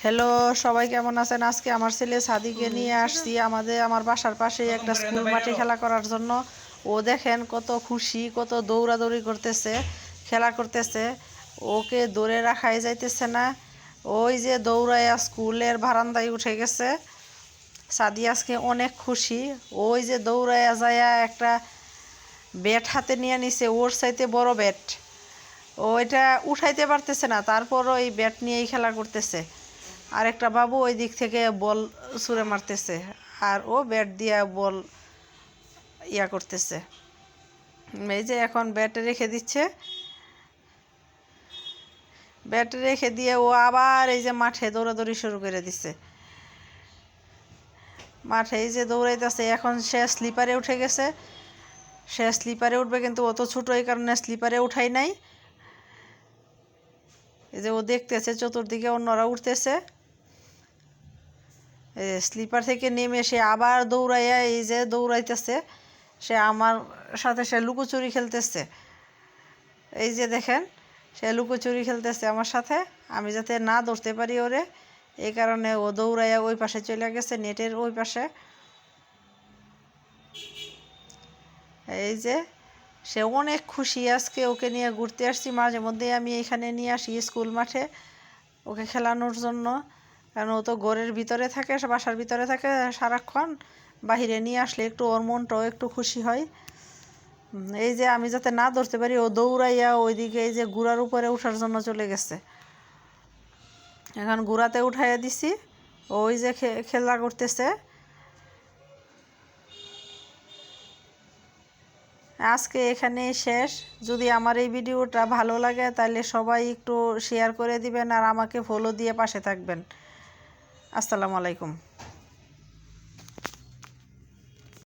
Hello, সবাই কেমন আছেন? আজকে আমার ছেলে সাদিকে নিয়ে আসছি আমার বাসার পাশেই একটা স্কুল মাঠে খেলা করার জন্য। ও দেখেন কত খুশি, কত দৌড়াদৌড়ি করতেছে, খেলা করতেছে। ওকে ধরে রাখাই যাইতেছে না। ওই যে দৌড়াইয়া স্কুলের বারান্দায় উঠে গেছে। সাদি আজকে অনেক খুশি। ওই যে দৌড়াইয়া যাইয়া একটা ব্যাট হাতে নিয়ে নিছে, ওর চাইতে বড় ব্যাট। ওইটা উঠাইতে পারতেছে না, তারপর ওই ব্যাট নিয়েই খেলা করতেছে। আর একটা বাবু ওই দিক থেকে বল ছুঁড়ে মারতেছে, আর ও ব্যাট দিয়া বল করতেছে। এই যে এখন ব্যাটে রেখে দিচ্ছে, ব্যাটে রেখে দিয়ে ও আবার এই যে মাঠে দৌড়াদৌড়ি শুরু করে দিচ্ছে। মাঠে এই যে দৌড়াইতেছে, এখন সে স্লিপারে উঠে গেছে। সে স্লিপারে উঠবে, কিন্তু অত ছোট, এই কারণে স্লিপারে উঠাই নাই। এই যে ও দেখতেছে চতুর্দিকে অন্যরা উঠতেছে। স্লিপার থেকে নেমে সে আবার দৌড়াইয়া এই যে দৌড়াইতেছে। সে আমার সাথে সে লুকোচুরি খেলতেছে। এই যে দেখেন, সে লুকোচুরি খেলতেছে আমার সাথে, আমি যাতে না ধরতে পারি ওরে, এই কারণে ও দৌড়াইয়া ওই পাশে চলে গেছে, নেটের ওই পাশে। এই যে সে অনেক খুশি। আজকে ওকে নিয়ে ঘুরতে আসছি, মাঝে মধ্যে আমি এখানে নিয়ে আসি স্কুল মাঠে ওকে খেলানোর জন্য। কারণ ও তো ঘরের ভিতরে থাকে, বাসার ভিতরে থাকে সারাক্ষণ। বাহিরে নিয়ে আসলে একটু ওর মনটাও একটু খুশি হয়। এই যে আমি যাতে না ধরতে পারি, ও দৌড়াইয়া ওইদিকে এই যে গুড়ার উপরে ওঠার জন্য চলে গেছে। এখন গুড়াতে উঠাইয়া দিছি, ওই যে খেলা করতেছে। আজকে এখানেই শেষ। যদি আমার এই ভিডিওটা ভালো লাগে তাহলে সবাই একটু শেয়ার করে দিবেন, আর আমাকে ফলো দিয়ে পাশে থাকবেন। আসসালামু আলাইকুম।